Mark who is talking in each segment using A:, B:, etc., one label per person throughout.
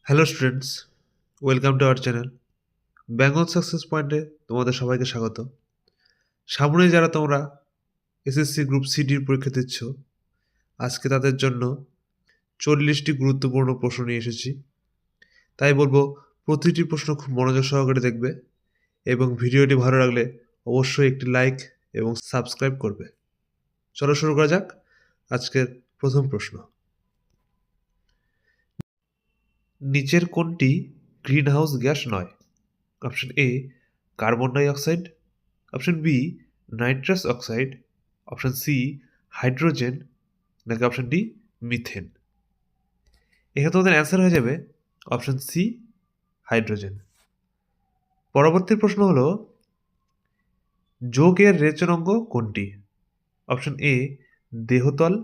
A: Hello students, welcome to our channel Bengal success পয়েন্টে তোমাদের সবাইকে স্বাগত। সামনে যারা তোমরা এসএসসি গ্রুপ সিডির পরীক্ষা দিচ্ছ, আজকে তাদের জন্য 40টি গুরুত্বপূর্ণ প্রশ্ন নিয়ে এসেছি। তাই বলবো প্রতিটি প্রশ্ন খুব মনোযোগ সহকারে দেখবে এবং ভিডিওটি ভালো লাগলে অবশ্যই একটি লাইক এবং সাবস্ক্রাইব করবে। চলো শুরু করা যাক আজকের প্রথম প্রশ্ন। নিচের কোনটি গ্রিনহাউস গ্যাস নয়? Option A carbon dioxide, option B nitrous oxide, option C hydrogen, নাকি অপশন ডি মিথেন। এখানে তোমাদের অ্যান্সার হয়ে যাবে অপশন সি হাইড্রোজেন। পরবর্তী প্রশ্ন হলো যৌগের রেচনাঙ্গ কোনটি? অপশন এ দেহতল,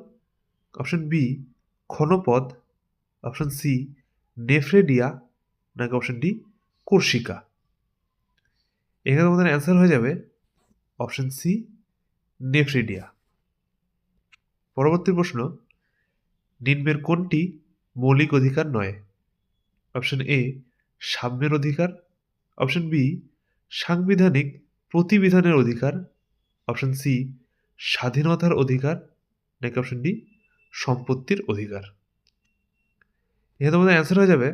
A: অপশন বি ক্ষণপদ, অপশন সি নেফ্রেডিয়া, নাকি অপশন ডি কোর্সিকা। এখানে তোমাদের অ্যান্সার হয়ে যাবে অপশন সি নেফ্রেডিয়া। পরবর্তী প্রশ্ন নিম্নের কোনটি মৌলিক অধিকার নয়? অপশন এ সাম্যের অধিকার, অপশন বি সাংবিধানিক প্রতিবিধানের অধিকার, অপশন সি স্বাধীনতার অধিকার, নাকি অপশন ডি সম্পত্তির অধিকার। এখানে তোমাদের অ্যান্সার হয়ে যাবে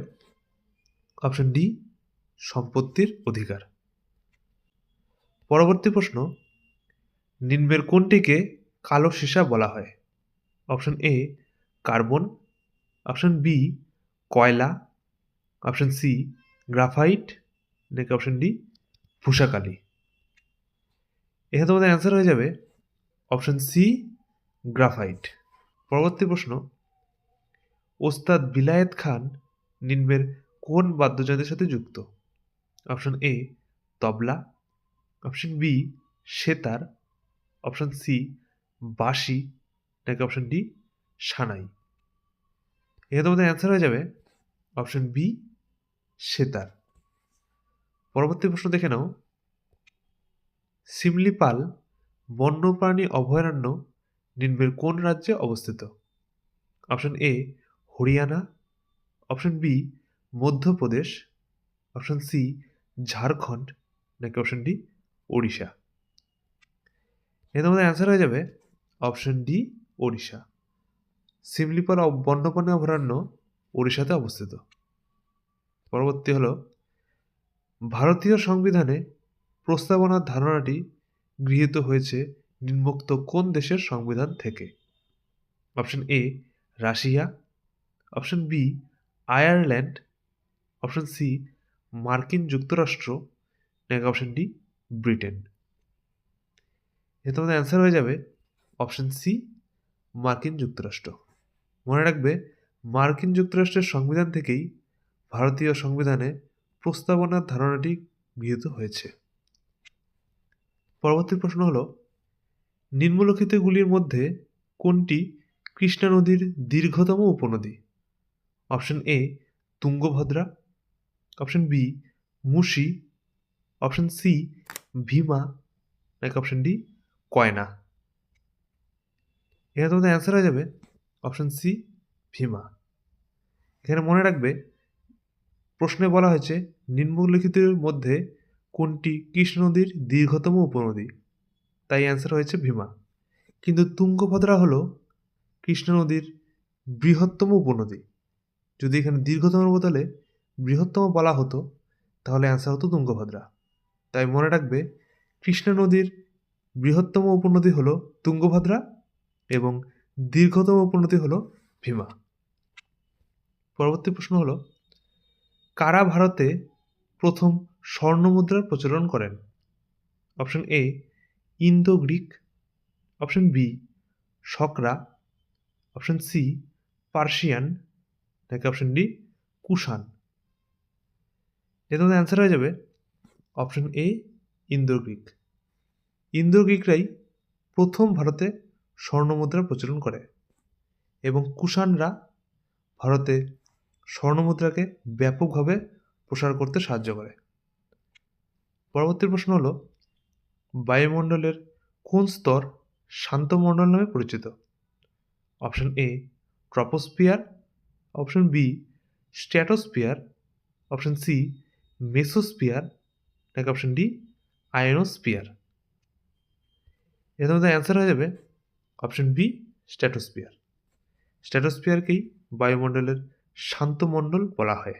A: অপশন ডি সম্পত্তির অধিকার। পরবর্তী প্রশ্ন নিম্নের কোনটিকে কালো সীসা বলা হয়? Option A carbon, option B কয়লা, অপশন সি গ্রাফাইট, নাকি অপশন ডি ভূষাকালি। এখানে তোমাদের অ্যান্সার হয়ে যাবে অপশন সি গ্রাফাইট। পরবর্তী প্রশ্ন ওস্তাদ বিলায়েত খান নিম্নের কোন বাদ্যযন্ত্রের সাথে যুক্ত? Option A tabla, option B sitar, option C বাঁশি, নাকি অপশন ডি সানাই। এখানে তোমাদের অ্যান্সার হয়ে যাবে অপশন বি সেতার। পরবর্তী প্রশ্ন দেখে নাও সিমলিপাল বন্যপ্রাণী অভয়ারণ্য নিম্নের কোন রাজ্যে অবস্থিত? Option A Haryana, option B Madhya Pradesh, option C Jharkhand, নাকি অপশন ডি ওড়িশা। এখানে আমাদের অ্যান্সার হয়ে যাবে অপশন ডি ওড়িশা। সিমলিপাল বন্যপ্রাণী অভয়ারণ্য ওড়িশাতে অবস্থিত। পরবর্তী হলো ভারতীয় সংবিধানে প্রস্তাবনার ধারণাটি গৃহীত হয়েছে নিম্নোক্ত কোন দেশের সংবিধান থেকে? Option A Russia, option B Ireland, option C মার্কিন যুক্তরাষ্ট্র, নাকি অপশন ডি ব্রিটেন। এতে তোমাদের অ্যান্সার হয়ে যাবে অপশন সি মার্কিন যুক্তরাষ্ট্র। মনে রাখবে মার্কিন যুক্তরাষ্ট্রের সংবিধান থেকেই ভারতীয় সংবিধানে প্রস্তাবনার ধারণাটি গৃহীত হয়েছে। পরবর্তী প্রশ্ন হলো নিম্নলিখিতগুলির মধ্যে কোনটি কৃষ্ণা নদীর দীর্ঘতম উপনদী? Option A Tungabhadra, option B Musi, option C Bhima, নাকি অপশন ডি কয়না। এখানে তোমাদের অ্যান্সার হয়ে যাবে অপশন সি ভীমা। এখানে মনে রাখবে প্রশ্নে বলা হয়েছে নিম্নলিখিতের মধ্যে কোনটি কৃষ্ণ নদীর দীর্ঘতম উপনদী, তাই অ্যান্সার হয়েছে ভীমা। কিন্তু তুঙ্গভদ্রা হলো কৃষ্ণ নদীর বৃহত্তম উপনদী। যদি এখানে দীর্ঘতমের বদলে বৃহত্তম বলা হতো তাহলে অ্যান্সার হতো তুঙ্গভদ্রা। তাই মনে রাখবে কৃষ্ণা নদীর বৃহত্তম উপনদী হলো তুঙ্গভদ্রা এবং দীর্ঘতম উপনদী হলো ভীমা। পরবর্তী প্রশ্ন হলো কারা ভারতে প্রথম স্বর্ণমুদ্রার প্রচলন করেন? Option A Indo Greek, option B সকরা, অপশন সি পার্সিয়ান, নাকি অপশন ডি কুষাণ। এতে অ্যান্সার হয়ে যাবে option A Indo Greek. Indo গ্রিকরাই প্রথম ভারতে স্বর্ণমুদ্রার প্রচলন করে এবং কুষাণরা ভারতে স্বর্ণমুদ্রাকে ব্যাপকভাবে প্রসার করতে সাহায্য করে। পরবর্তী প্রশ্ন হলো বায়ুমণ্ডলের কোন স্তর শান্তমণ্ডল নামে পরিচিত? Option A troposphere, option B stratosphere, option C mesosphere, নাকি অপশন ডি আয়নোস্ফিয়ার? এর মধ্যে অ্যান্সার হয়ে যাবে অপশন বি স্ট্র্যাটোস্ফিয়ার। স্ট্র্যাটোস্ফিয়ারকেই বায়ুমণ্ডলের শান্ত মণ্ডল বলা হয়।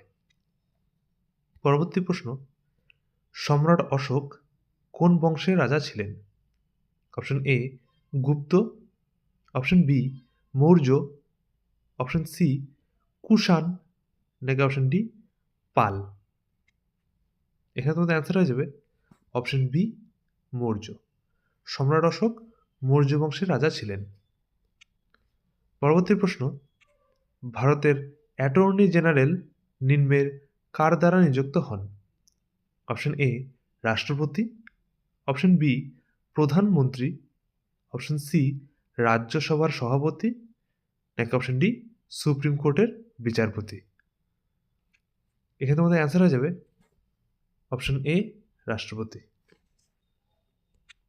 A: পরবর্তী প্রশ্ন, সম্রাট অশোক কোন বংশের রাজা ছিলেন? Option A Gupta, option B Maurya, option C Kushan, নাকি অপশন ডি পাল? এখানে তোমাদের অ্যান্সার হয়ে যাবে অপশন বি মৌর্য। সম্রাট অশোক মৌর্য বংশের রাজা ছিলেন। পরবর্তী প্রশ্ন, ভারতের অ্যাটর্নি জেনারেল নিম্নের কার দ্বারা নিযুক্ত হন? অপশন এ রাষ্ট্রপতি, অপশন বি প্রধানমন্ত্রী, অপশন সি রাজ্যসভার সভাপতি, নাকি অপশন ডি সুপ্রিম কোর্টের বিচারপতি? এখানে তোমাদের অ্যান্সার হয়ে যাবে অপশন এ রাষ্ট্রপতি।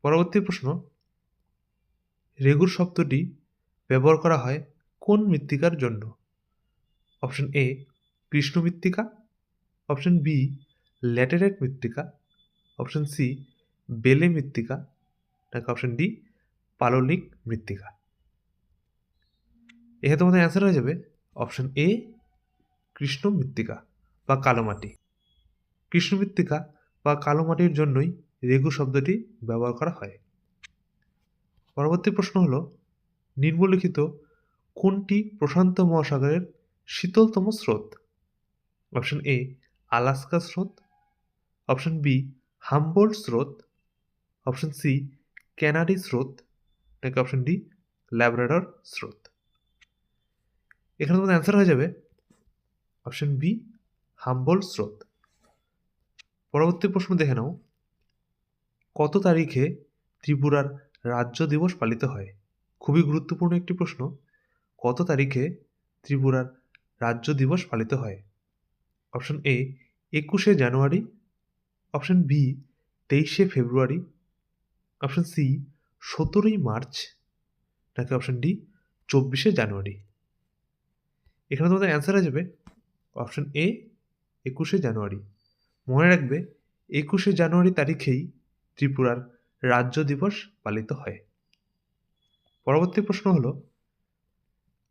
A: পরবর্তী প্রশ্ন, রেগুর শব্দটি ব্যবহার করা হয় কোন মৃত্তিকার জন্য? অপশন এ কৃষ্ণ মৃত্তিকা, অপশন বি ল্যাটেরাইট মৃত্তিকা, অপশন সি বেলে মৃত্তিকা, নাকি অপশন ডি পাললিক মৃত্তিকা? এখানে তোমাদের অ্যান্সার হয়ে যাবে অপশন এ কৃষ্ণ মৃত্তিকা বা কালো মাটি। কৃষ্ণ মৃত্তিকা বা কালো মাটির জন্যই রেগু শব্দটি ব্যবহার করা হয়। পরবর্তী প্রশ্ন হলো, নিম্নলিখিত কোনটি প্রশান্ত মহাসাগরের শীতলতম স্রোত? অপশন এ আলাস্কা স্রোত, অপশন বি হামবোল্ট স্রোত, অপশন সি ক্যানারি স্রোত, নাকি অপশন ডি ল্যাব্রাডর স্রোত? এখানে তোমাদের অ্যান্সার হয়ে যাবে অপশন বি হামবোল্ট স্রোত। পরবর্তী প্রশ্ন দেখে নাও, কত তারিখে ত্রিপুরার রাজ্য দিবস পালিত হয়? খুবই গুরুত্বপূর্ণ একটি প্রশ্ন। কত তারিখে ত্রিপুরার রাজ্য দিবস পালিত হয়? অপশন এ 21শে জানুয়ারি, অপশন বি 23শে ফেব্রুয়ারি, অপশন সি 17ই মার্চ, নাকি অপশন ডি 24শে জানুয়ারি? এখানে তোমাদের অ্যান্সার হয়ে যাবে অপশন এ 21শে জানুয়ারি। মনে রাখবে 21শে জানুয়ারি তারিখেই ত্রিপুরার রাজ্য দিবস পালিত হয়। পরবর্তী প্রশ্ন হলো,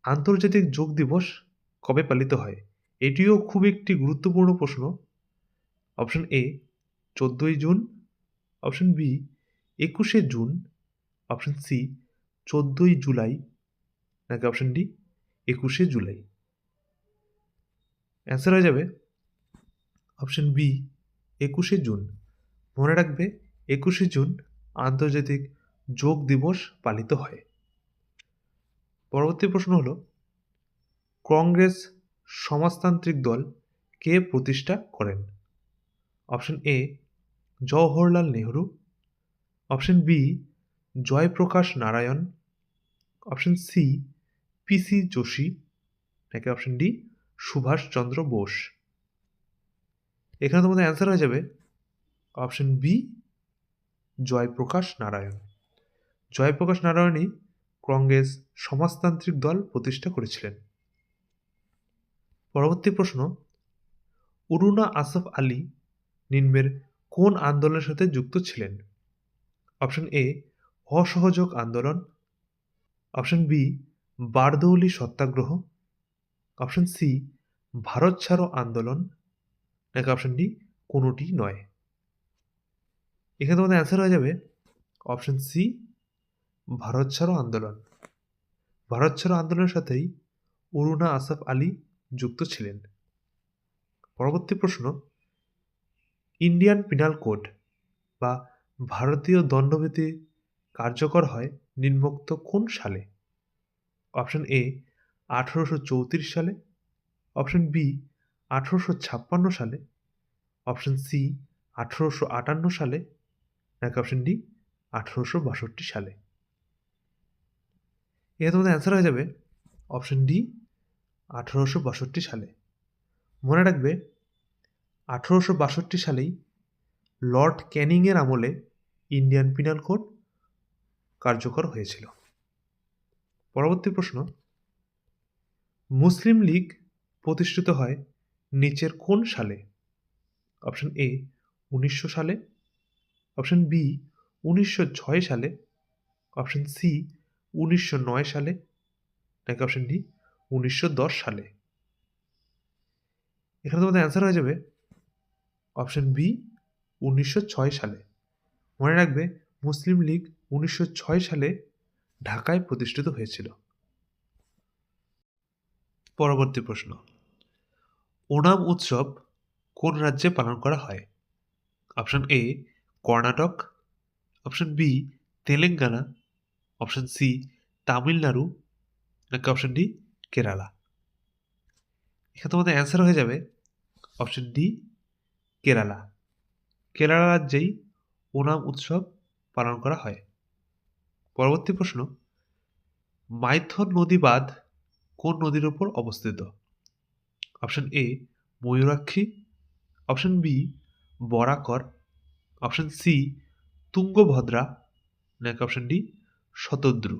A: আন্তর্জাতিক যোগ দিবস কবে পালিত হয়? এটিও খুব একটি গুরুত্বপূর্ণ প্রশ্ন। অপশন এ 14ই জুন, অপশন বি 21শে জুন, অপশন সি 14ই জুলাই, নাকি অপশন ডি 21শে জুলাই? অ্যান্সার হয়ে যাবে অপশন বি 21শে জুন। মনে রাখবে 21শে জুন আন্তর্জাতিক যোগ দিবস পালিত হয়। পরবর্তী প্রশ্ন হলো, কংগ্রেস সমাজতান্ত্রিক দল কে প্রতিষ্ঠা করেন? Option A Jawaharlal Nehru, option B Jayaprakash Narayan, option C P C Joshi, নাকি অপশন ডি সুভাষচন্দ্র বোস? এখানে তোমাদের অ্যান্সার হয়ে যাবে অপশন বি জয়প্রকাশ নারায়ণ। জয়প্রকাশ নারায়ণই কংগ্রেস সমাজতান্ত্রিক দল প্রতিষ্ঠা করেছিলেন। পরবর্তী প্রশ্ন, অরুণা আসফ আলী নিম্নের কোন আন্দোলনের সাথে যুক্ত ছিলেন? অপশন এ অসহযোগ আন্দোলন, অপশন বি বারদৌলি সত্যাগ্রহ, অপশন সি ভারত ছাড়ো আন্দোলন, নাকি অপশন ডি কোনোটি নয়? এখানে তোমাদের অ্যান্সার হয়ে যাবে অপশন সি ভারত ছাড়ো আন্দোলন। ভারত ছাড়ো আন্দোলনের সাথেই অরুণা আসফ আলী যুক্ত ছিলেন। পরবর্তী প্রশ্ন, ইন্ডিয়ান পিনাল কোড বা ভারতীয় দণ্ডবিধি কার্যকর হয় নিম্নোক্ত কোন সালে? অপশন এ 1834 সালে, অপশন বি 1856 সালে, অপশন সি 1858 সালে, নাকি অপশন ডি 1862 সালে? এখানে তোমাদের অ্যান্সার হয়ে যাবে অপশন ডি 1862 সালে। মনে রাখবে 1862 সালেই লর্ড ক্যানিংয়ের আমলে ইন্ডিয়ান পিনাল কোড কার্যকর হয়েছিল। পরবর্তী প্রশ্ন, মুসলিম লীগ প্রতিষ্ঠিত হয় নিচের কোন সালে? অপশন এ 1900 সালে, অপশন বি 1906 সালে, অপশন সি 1909 সালে, নাকি অপশন ডি 1910 সালে? এখানে তোমাদের অ্যান্সার হয়ে যাবে অপশন বি 1906 সালে। মনে রাখবে মুসলিম লীগ 1906 সালে ঢাকায় প্রতিষ্ঠিত হয়েছিল। পরবর্তী প্রশ্ন, ওনাম উৎসব কোন রাজ্যে পালন করা হয়? Option A Karnataka, option B Telangana, option C Tamil Nadu, নাকি অপশন ডি কেরালা? এখানে তোমাদের অ্যান্সার হয়ে যাবে অপশন ডি কেরালা। কেরালা রাজ্যেই ওনাম উৎসব পালন করা হয়। পরবর্তী প্রশ্ন, মাইথন নদী বাঁধ কোন নদীর উপর অবস্থিত? Option A Mayurakshi, option B Barakar, option C Tungabhadra, নাকি অপশন ডি শতদ্রু?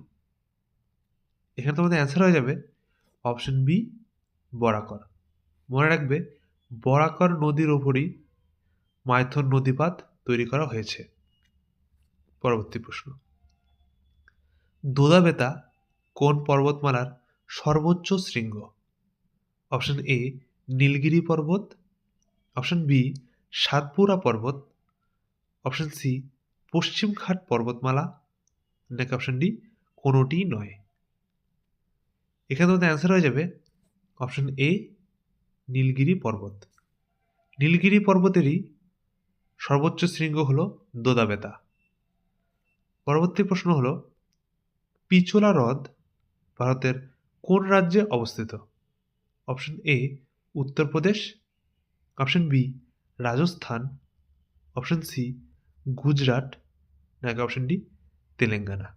A: এখানে তোমাদের অ্যান্সার হয়ে যাবে অপশন বি বরাকর। মনে রাখবে বরাকর নদীর ওপরই মাইথন নদী বাঁধ তৈরি করা হয়েছে। পরবর্তী প্রশ্ন, দোদাবেতা কোন পর্বতমালার সর্বোচ্চ শৃঙ্গ? অপশন এ নীলগিরি পর্বত, অপশন বি সাতপুরা পর্বত, অপশন সি পশ্চিমঘাট পর্বতমালা, নাকি অপশন ডি কোনোটি নয়? এখানে তোমাদের অ্যান্সার হয়ে যাবে অপশন এ নীলগিরি পর্বত। নীলগিরি পর্বতেরই সর্বোচ্চ শৃঙ্গ হল দোদাবেতা। পরবর্তী প্রশ্ন হল, পিচোলা হ্রদ ভারতের কোন রাজ্যে অবস্থিত? Option A Uttar Pradesh, option B Rajasthan, option C Gujarat, নাকি অপশন ডি তেলেঙ্গানা?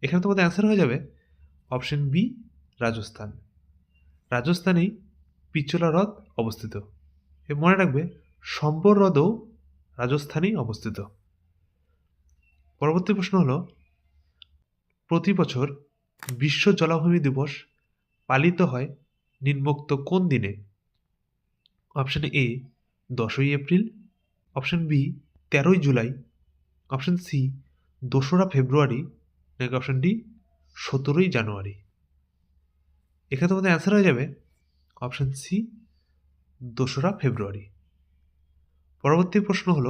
A: এখানে তোমাদের অ্যান্সার হয়ে যাবে অপশন বি রাজস্থান। রাজস্থানেই পিচোলা হ্রদ অবস্থিত। মনে রাখবে সম্বর হ্রদও রাজস্থানেই অবস্থিত। পরবর্তী প্রশ্ন হল, প্রতি বছর বিশ্ব জলাভূমি দিবস পালিত হয় নিম্নোক্ত কোন দিনে? অপশন এ 10ই এপ্রিল, অপশন বি 13ই জুলাই, অপশন সি 2রা ফেব্রুয়ারি, নাকি অপশন ডি 17ই জানুয়ারি? এখানে তোমাদের অ্যান্সার হয়ে যাবে অপশন সি 2রা ফেব্রুয়ারি। পরবর্তী প্রশ্ন হল,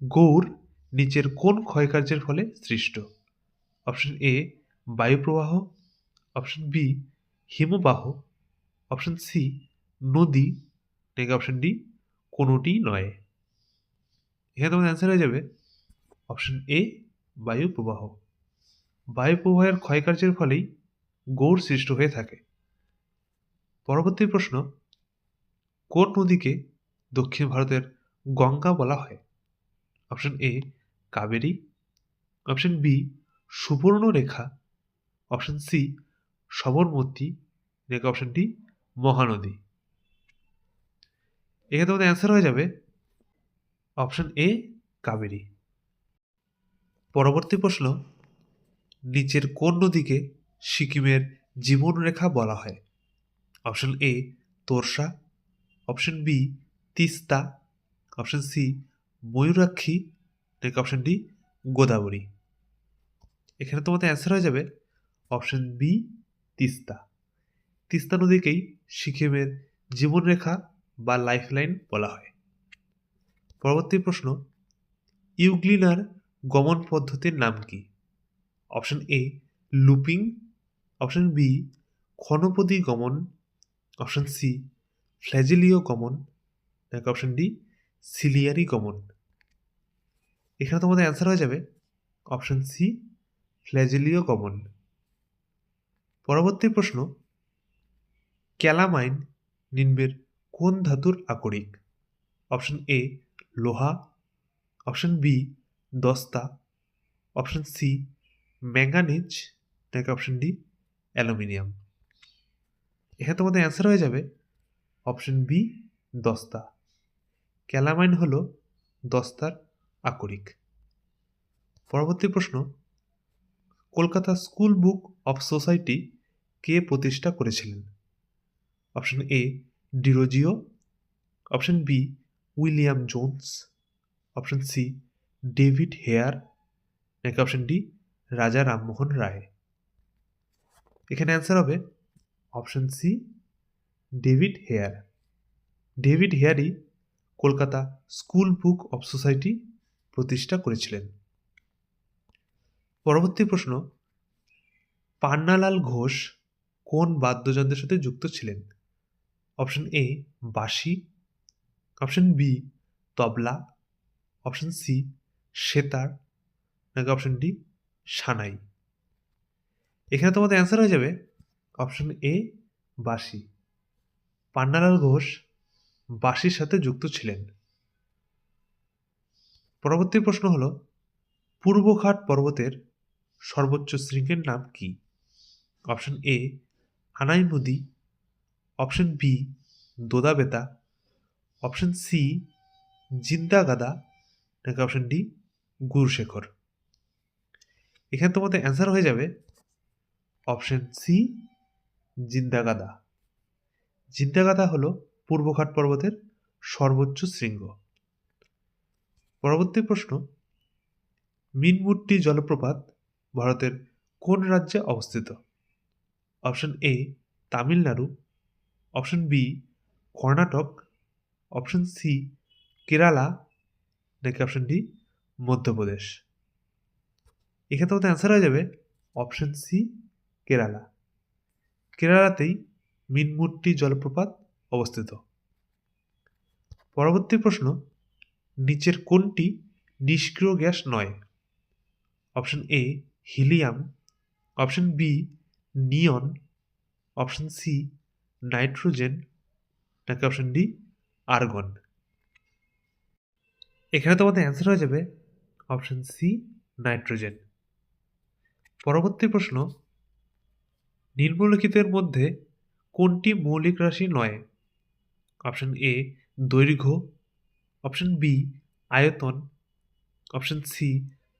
A: গৌড় নিচের কোন ক্ষয়কার্যের ফলে সৃষ্ট? অপশন এ বায়ুপ্রবাহ, অপশন বি হিমবাহ, অপশন সি নদী, নাকি অপশন ডি কোনোটি নয়? এখানে তোমাদের অ্যান্সার হয়ে যাবে অপশন এ বায়ুপ্রবাহ। বায়ুপ্রবাহের ক্ষয়কার্যের ফলেই গৌড় সৃষ্ট হয়ে থাকে। পরবর্তী প্রশ্ন, কোন নদীকে দক্ষিণ ভারতের গঙ্গা বলা হয়? Option A Kaveri, option B Subarnarekha, option C Sabarmati, নাকি অপশন ডি মহানদী? এখানে তোমাদের অ্যান্সার হয়ে যাবে অপশন এ কাবেরী। পরবর্তী প্রশ্ন, নিচের কোন নদীকে সিকিমের জীবনরেখা বলা হয়? Option A Torsa, option B Teesta, option C Mayurakshi, নাকি অপশন ডি গোদাবরী? এখানে তোমাদের অ্যান্সার হয়ে যাবে অপশন বি তিস্তা। তিস্তা নদীকেই সিকিমের জীবনরেখা বা লাইফলাইন বলা হয়। পরবর্তী প্রশ্ন, ইউগ্লিনার গমন পদ্ধতির নাম কি? Option A looping, option B ক্ষণপদী গমন, অপশন সি ফ্ল্যাজিলীয় গমন, নাকি অপশন ডি সিলিয়ারি গমন? এখানে তোমাদের অ্যান্সার হয়ে যাবে অপশন সি ফ্ল্যাজিলীয় গমন। পরবর্তী প্রশ্ন, ক্যালামাইন নিম্নের কোন ধাতুর আকরিক? অপশন এ লোহা, অপশন বি দস্তা, অপশন সি ম্যাঙ্গানিজ, নাকি অপশন ডি অ্যালুমিনিয়াম? এখানে তোমাদের অ্যান্সার হয়ে যাবে অপশন বি দস্তা। ক্যালামাইন হল দস্তার আকরিক। পরবর্তী প্রশ্ন, Kolkata school book of society কে প্রতিষ্ঠা করেছিলেন? Option A Derozio, option B William Jones, option C David Hare, নাকি অপশন ডি রাজা রামমোহন রায়। এখানে অ্যান্সার হবে option C David Hare. David হেয়ারই Kolkata school book of society প্রতিষ্ঠা করেছিলেন। পরবর্তী প্রশ্ন, পান্নালাল ঘোষ কোন বাদ্যযন্ত্রের সাথে যুক্ত ছিলেন? অপশন এ বাঁশি, অপশন বি তবলা, অপশন সি সেতার, নাকি অপশন ডি সানাই। এখানে তোমাদের অ্যান্সার হয়ে যাবে অপশন এ বাঁশি। পান্নালাল ঘোষ বাঁশির সাথে যুক্ত ছিলেন। পরবর্তী প্রশ্ন হলো, পূর্বঘাট পর্বতের সর্বোচ্চ শৃঙ্গের নাম কি? Option A Anaimudi, option B Doddabetta, option C Jindhagada, নাকি অপশন ডি গুরুশেখর। এখানে তোমাদের অ্যান্সার হয়ে যাবে অপশন সি জিন্দাগাদা। জিন্দাগাদা হলো পূর্বঘাট পর্বতের সর্বোচ্চ শৃঙ্গ। পরবর্তী প্রশ্ন, মিনমুট্টি জলপ্রপাত ভারতের কোন রাজ্যে অবস্থিত? Option A Tamil Nadu, option B Karnataka, option C Kerala, নাকি অপশন ডি মধ্যপ্রদেশ। এখানে তোমাদের অ্যান্সার হয়ে যাবে অপশন সি কেরালা। কেরালাতেই মিনমুট্টি জলপ্রপাত অবস্থিত। পরবর্তী প্রশ্ন, নিচের কোনটি নিষ্ক্রিয় গ্যাস নয়? Option A helium, option B neon, option C nitrogen, নাকি অপশন ডি আর্গন। এখানে তোমাদের অ্যান্সার হয়ে যাবে অপশন সি নাইট্রোজেন। পরবর্তী প্রশ্ন, নিম্নলিখিতের মধ্যে কোনটি মৌলিক রাশি নয়? অপশন এ দৈর্ঘ্য, অপশন বি আয়তন, অপশন সি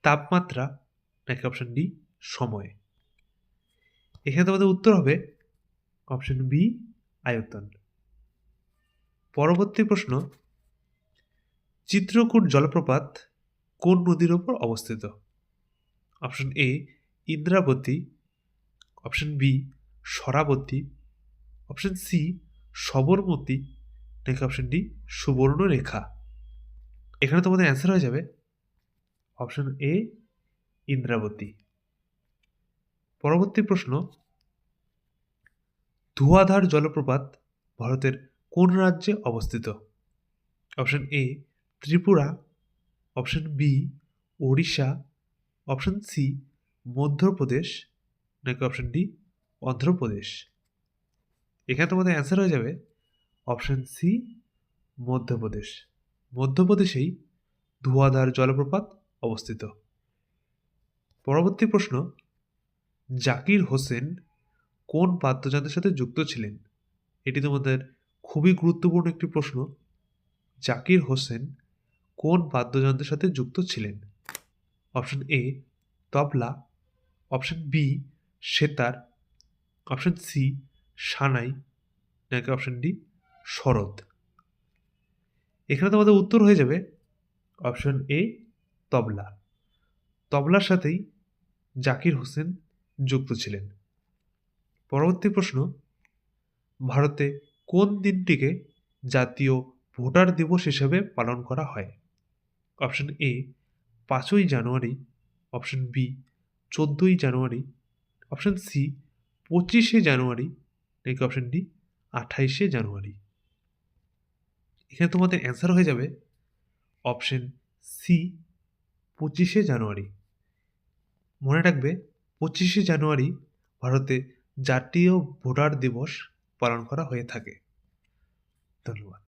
A: তাপমাত্রা, নাকি অপশন ডি সময়। এখানে তোমাদের উত্তর হবে অপশন বি আয়তন। পরবর্তী প্রশ্ন, চিত্রকূট জলপ্রপাত কোন নদীর ওপর অবস্থিত? Option A Indravati, option B Sharavati, option C Sabarmati, নাকি অপশন ডি সুবর্ণরেখা। এখানে তোমাদের অ্যান্সার হয়ে যাবে অপশন এ ইন্দ্রাবতী। পরবর্তী প্রশ্ন, ধুয়াধার জলপ্রপাত ভারতের কোন রাজ্যে অবস্থিত? Option A Tripura, option B Odisha, option C Madhya Pradesh, নাকি অপশন ডি অন্ধ্রপ্রদেশ। এখানে তোমাদের অ্যান্সার হয়ে যাবে অপশন সি মধ্যপ্রদেশ। মধ্যপ্রদেশেই ধুয়াধার জলপ্রপাত অবস্থিত। পরবর্তী প্রশ্ন, জাকির হোসেন কোন বাদ্যযন্ত্রের সাথে যুক্ত ছিলেন? এটি তোমাদের খুবই গুরুত্বপূর্ণ একটি প্রশ্ন। জাকির হোসেন কোন বাদ্যযন্ত্রের সাথে যুক্ত ছিলেন? Option A tabla, option B sitar, option C shehnai, নাকি অপশন ডি সরোদ। এখানে তোমাদের উত্তর হয়ে যাবে অপশন এ তবলা। তবলার সাথেই জাকির হোসেন যুক্ত ছিলেন। পরবর্তী প্রশ্ন, ভারতে কোন দিনটিকে জাতীয় ভোটার দিবস হিসেবে পালন করা হয়? অপশন এ 5ই জানুয়ারি, অপশন বি 14ই জানুয়ারি, অপশন সি 25শে জানুয়ারি, নাকি অপশন ডি 28শে জানুয়ারি। এখানে তোমাদের অ্যান্সার হয়ে যাবে অপশন সি 25শে জানুয়ারি। মনে রাখবে 25শে জানুয়ারি ভারতে জাতীয় ভোটার দিবস পালন করা হয়ে থাকে। ধন্যবাদ।